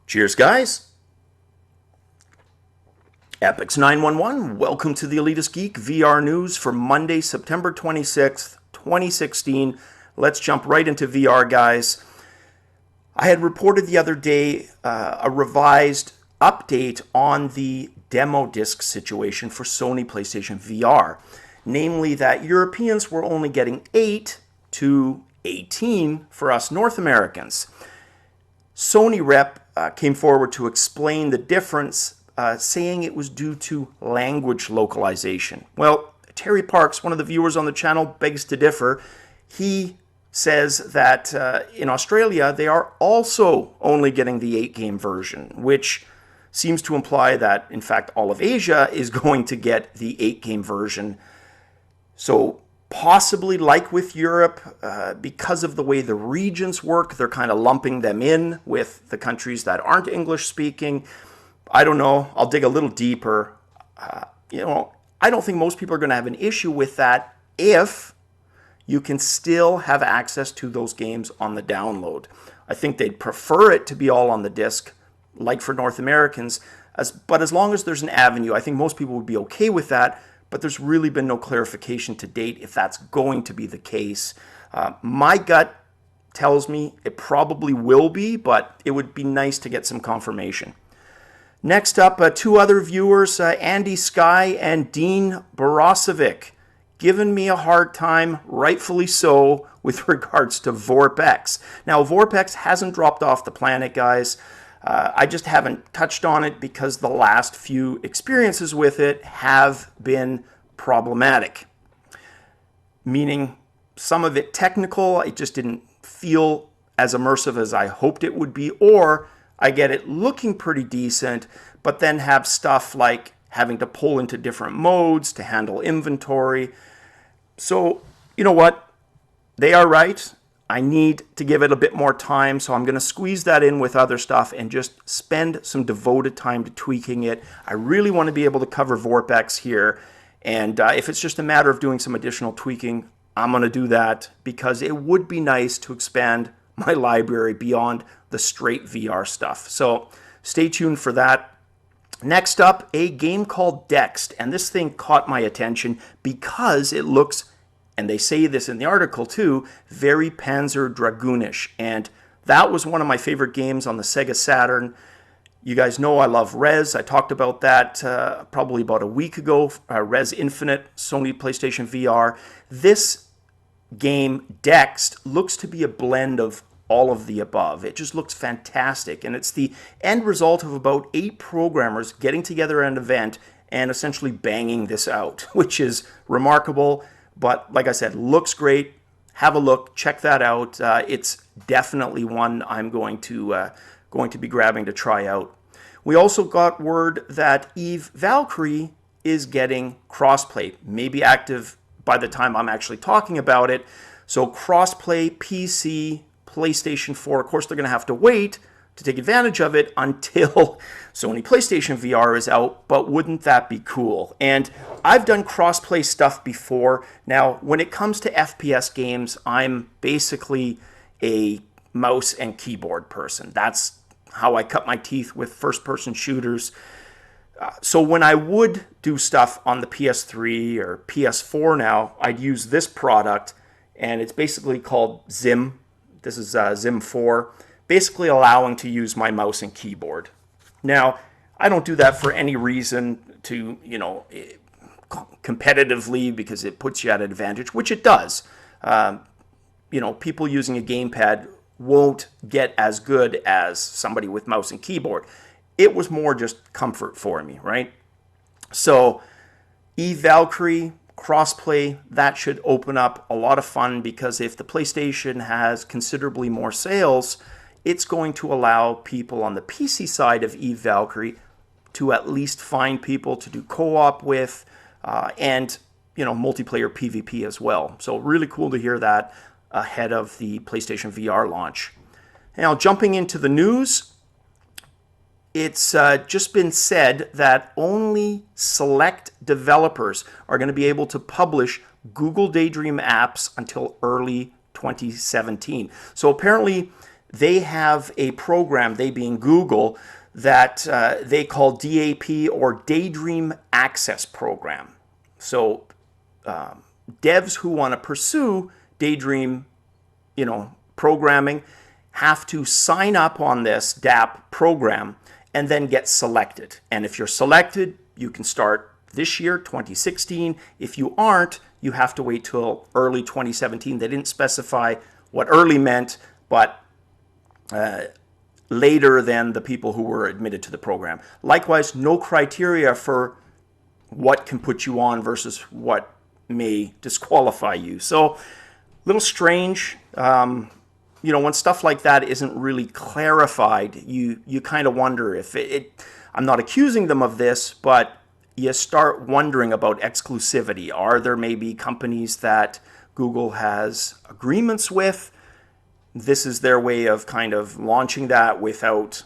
Cheers, guys. Epix911, welcome to the Elitist Geek VR news for Monday, September 26th, 2016. Let's jump right into VR, guys. I had reported the other day a revised update on the demo disc situation for Sony PlayStation VR. Namely that Europeans were only getting 8 to 18 for us North Americans. Sony rep came forward to explain the difference, saying it was due to language localization. Well, Terry Parks, one of the viewers on the channel, begs to differ. He says that in Australia, they are also only getting the 8-game version, which seems to imply that, in fact, all of Asia is going to get the 8-game version. So possibly like with Europe, because of the way the regions work, they're kind of lumping them in with the countries that aren't English speaking. I don't know. I'll dig a little deeper. I don't think most people are going to have an issue with that if you can still have access to those games on the download. I think they'd prefer it to be all on the disc, like for North Americans. But as long as there's an avenue, I think most people would be okay with that. But there's really been no clarification to date if that's going to be the case. My gut tells me it probably will be, but it would be nice to get some confirmation. Next up, two other viewers, Andy Sky and Dean Borosovic, giving me a hard time, rightfully so, with regards to VorpX. Now, VorpX hasn't dropped off the planet, guys. I just haven't touched on it because the last few experiences with it have been problematic. Meaning some of it technical, it just didn't feel as immersive as I hoped it would be, or I get it looking pretty decent, but then have stuff like having to pull into different modes to handle inventory. So, you know what? They are right. I need to give it a bit more time, so I'm going to squeeze that in with other stuff and just spend some devoted time to tweaking it. I really want to be able to cover VorpX here, and if it's just a matter of doing some additional tweaking, I'm going to do that because it would be nice to expand my library beyond the straight VR stuff. So stay tuned for that. Next up, a game called Dexed, and this thing caught my attention because it looks, and they say this in the article too, very Panzer Dragoonish. And that was one of my favorite games on the Sega Saturn. You guys know I love Rez. I talked about that probably about a week ago. Rez Infinite, Sony PlayStation VR. This game, Dexed, looks to be a blend of all of the above. It just looks fantastic. And it's the end result of about 8 programmers getting together at an event and essentially banging this out, which is remarkable. But like I said, looks great. Have a look. Check that out. It's definitely one I'm going to be grabbing to try out. We also got word that Eve Valkyrie is getting crossplay, maybe active by the time I'm actually talking about it. So crossplay PC, PlayStation 4. Of course, they're going to have to wait to take advantage of it until Sony PlayStation VR is out, but wouldn't that be cool? And I've done crossplay stuff before. Now, when it comes to FPS games, I'm basically a mouse and keyboard person. That's how I cut my teeth with first-person shooters. So when I would do stuff on the PS3 or PS4 now, I'd use this product, and it's basically called Zim. This is Zim 4. Basically allowing to use my mouse and keyboard. Now, I don't do that for any reason to, competitively because it puts you at an advantage, which it does. People using a gamepad won't get as good as somebody with mouse and keyboard. It was more just comfort for me, right? So, Eve Valkyrie, crossplay, that should open up a lot of fun because if the PlayStation has considerably more sales, it's going to allow people on the PC side of Eve Valkyrie to at least find people to do co-op with and, multiplayer PvP as well. So really cool to hear that ahead of the PlayStation VR launch. Now, jumping into the news, it's just been said that only select developers are going to be able to publish Google Daydream apps until early 2017. So apparently they have a program, they being Google, that they call DAP, or Daydream Access Program. So devs who want to pursue Daydream, programming, have to sign up on this DAP program and then get selected. And if you're selected, you can start this year, 2016. If you aren't, you have to wait till early 2017. They didn't specify what early meant, but later than the people who were admitted to the program. Likewise, no criteria for what can put you on versus what may disqualify you. So, a little strange. When stuff like that isn't really clarified, you kind of wonder if I'm not accusing them of this, but you start wondering about exclusivity. Are there maybe companies that Google has agreements with? This is their way of kind of launching that without,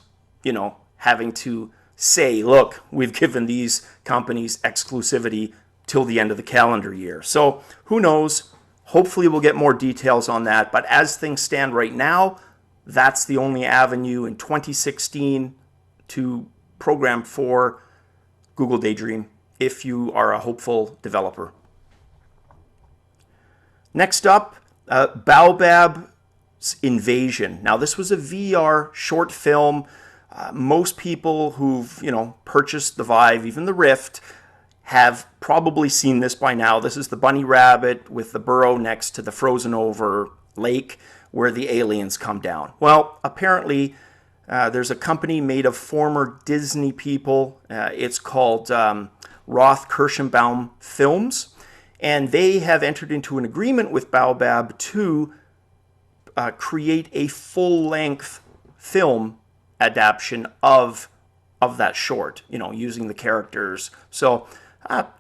having to say, look, we've given these companies exclusivity till the end of the calendar year. So who knows? Hopefully we'll get more details on that. But as things stand right now, that's the only avenue in 2016 to program for Google Daydream if you are a hopeful developer. Next up, Baobab's Invasion. Now, this was a VR short film. Most people who've, purchased the Vive, even the Rift, have probably seen this by now. This is the bunny rabbit with the burrow next to the frozen over lake where the aliens come down. Well, apparently there's a company made of former Disney people. It's called Roth Kirschenbaum Films, and they have entered into an agreement with Baobab to create a full-length film adaptation of that short, using the characters. So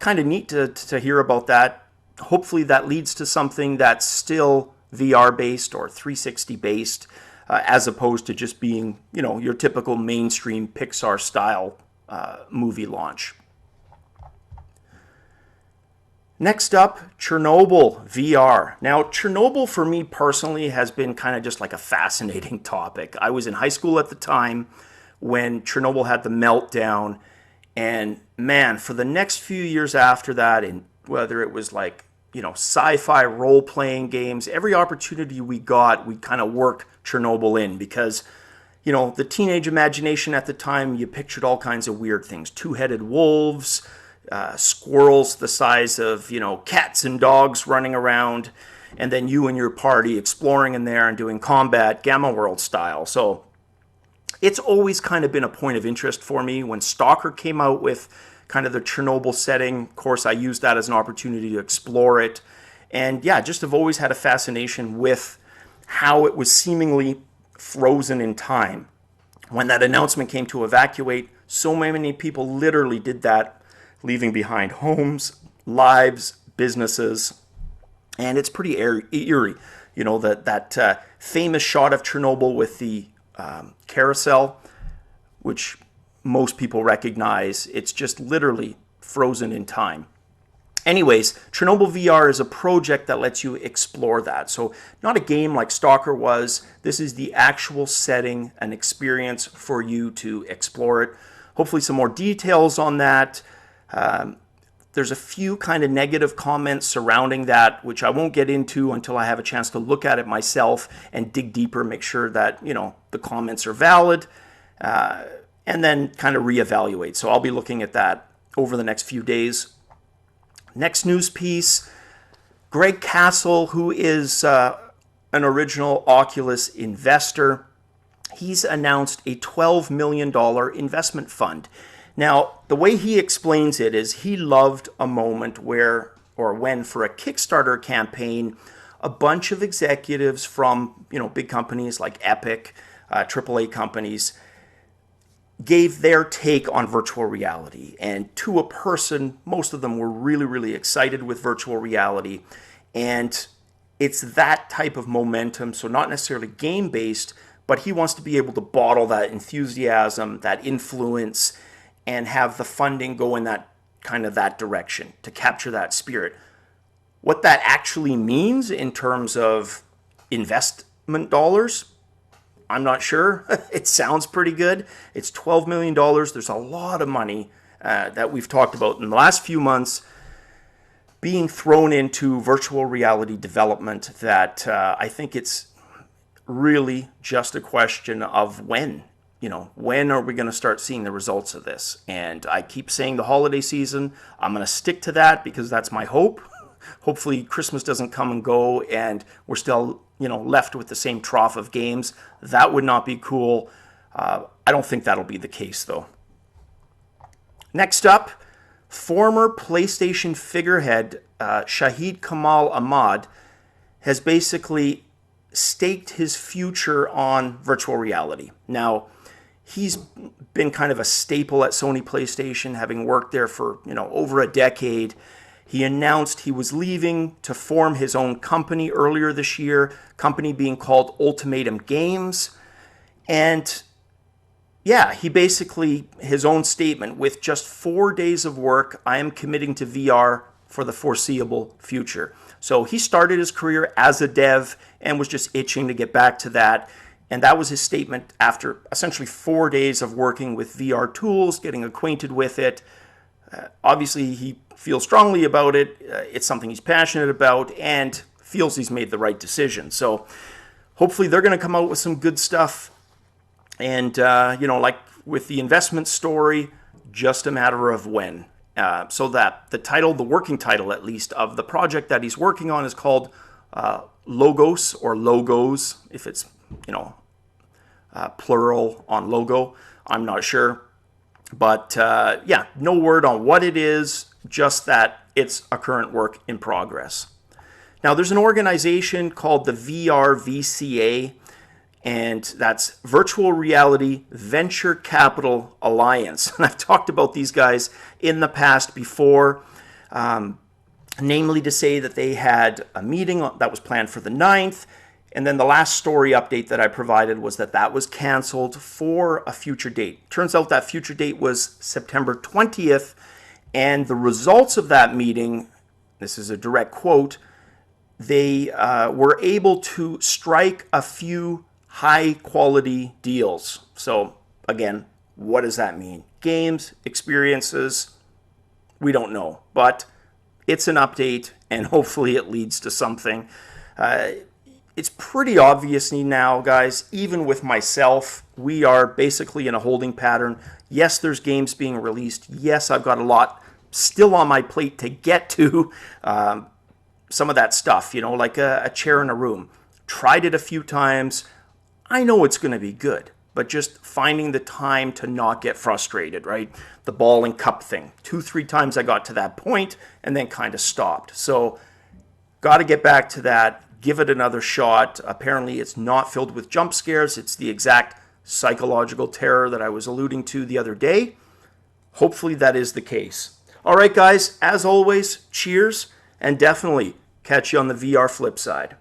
kind of neat to hear about that. Hopefully that leads to something that's still VR-based or 360-based, as opposed to just being, your typical mainstream Pixar-style movie launch. Next up, Chernobyl VR. Now, Chernobyl for me personally has been kind of just like a fascinating topic. I was in high school at the time when Chernobyl had the meltdown, and man, for the next few years after that, and whether it was like, sci-fi role-playing games, every opportunity we got, we kind of worked Chernobyl in because, the teenage imagination at the time, you pictured all kinds of weird things. Two-headed wolves, squirrels the size of, cats and dogs running around, and then you and your party exploring in there and doing combat Gamma World style. So it's always kind of been a point of interest for me. When Stalker came out with kind of the Chernobyl setting, of course, I used that as an opportunity to explore it. And yeah, just have always had a fascination with how it was seemingly frozen in time. When that announcement came to evacuate, so many people literally did that, leaving behind homes, lives, businesses, and it's pretty eerie. That famous shot of Chernobyl with the carousel, which most people recognize, it's just literally frozen in time. Anyways, Chernobyl VR is a project that lets you explore that. So not a game like Stalker was. This is the actual setting, an experience for you to explore it. Hopefully some more details on that. There's a few kind of negative comments surrounding that, which I won't get into until I have a chance to look at it myself and dig deeper, make sure that, the comments are valid, and then kind of reevaluate. So I'll be looking at that over the next few days. Next news piece, Greg Castle, who is an original Oculus investor, he's announced a $12 million investment fund. Now, the way he explains it is he loved a moment where, or when, for a Kickstarter campaign, a bunch of executives from, big companies like Epic, AAA companies, gave their take on virtual reality. And to a person, most of them were really, really excited with virtual reality. And it's that type of momentum, so not necessarily game-based, but he wants to be able to bottle that enthusiasm, that influence, and have the funding go in that direction to capture that spirit. What that actually means in terms of investment dollars, I'm not sure. It sounds pretty good. It's $12 million. There's a lot of money that we've talked about in the last few months being thrown into virtual reality development that I think it's really just a question of when. When are we going to start seeing the results of this? And I keep saying the holiday season. I'm going to stick to that because that's my hope. Hopefully Christmas doesn't come and go and we're still, left with the same trough of games. That would not be cool. I don't think that'll be the case, though. Next up, former PlayStation figurehead Shahid Kamal Ahmad has basically staked his future on virtual reality. Now, he's been kind of a staple at Sony PlayStation, having worked there for, over a decade. He announced he was leaving to form his own company earlier this year, company being called Ultimatum Games. And yeah, he basically, his own statement, with just 4 days of work, I am committing to VR for the foreseeable future. So he started his career as a dev and was just itching to get back to that. And that was his statement after essentially 4 days of working with VR tools, getting acquainted with it. Obviously, he feels strongly about it. It's something he's passionate about and feels he's made the right decision. So hopefully they're going to come out with some good stuff. And, like with the investment story, just a matter of when. So that the working title at least, of the project that he's working on is called Logos, or Logos, if it's, plural on logo. I'm not sure. But no word on what it is, just that it's a current work in progress. Now, there's an organization called the VRVCA, and that's Virtual Reality Venture Capital Alliance. And I've talked about these guys in the past before, namely to say that they had a meeting that was planned for the 9th, and then the last story update that I provided was that was canceled for a future date. Turns out that future date was September 20th, and the results of that meeting, this is a direct quote, they were able to strike a few high-quality deals. So, again, what does that mean? Games, experiences, we don't know. But it's an update, and hopefully it leads to something. It's pretty obvious now, guys, even with myself, we are basically in a holding pattern. Yes, there's games being released. Yes, I've got a lot still on my plate to get to. Some of that stuff, like a chair in a room. Tried it a few times. I know it's going to be good, but just finding the time to not get frustrated, right? The ball and cup thing. 2-3 times I got to that point and then kind of stopped. So, got to get back to that. Give it another shot. Apparently, it's not filled with jump scares. It's the exact psychological terror that I was alluding to the other day. Hopefully, that is the case. All right, guys, as always, cheers, and definitely catch you on the VR flip side.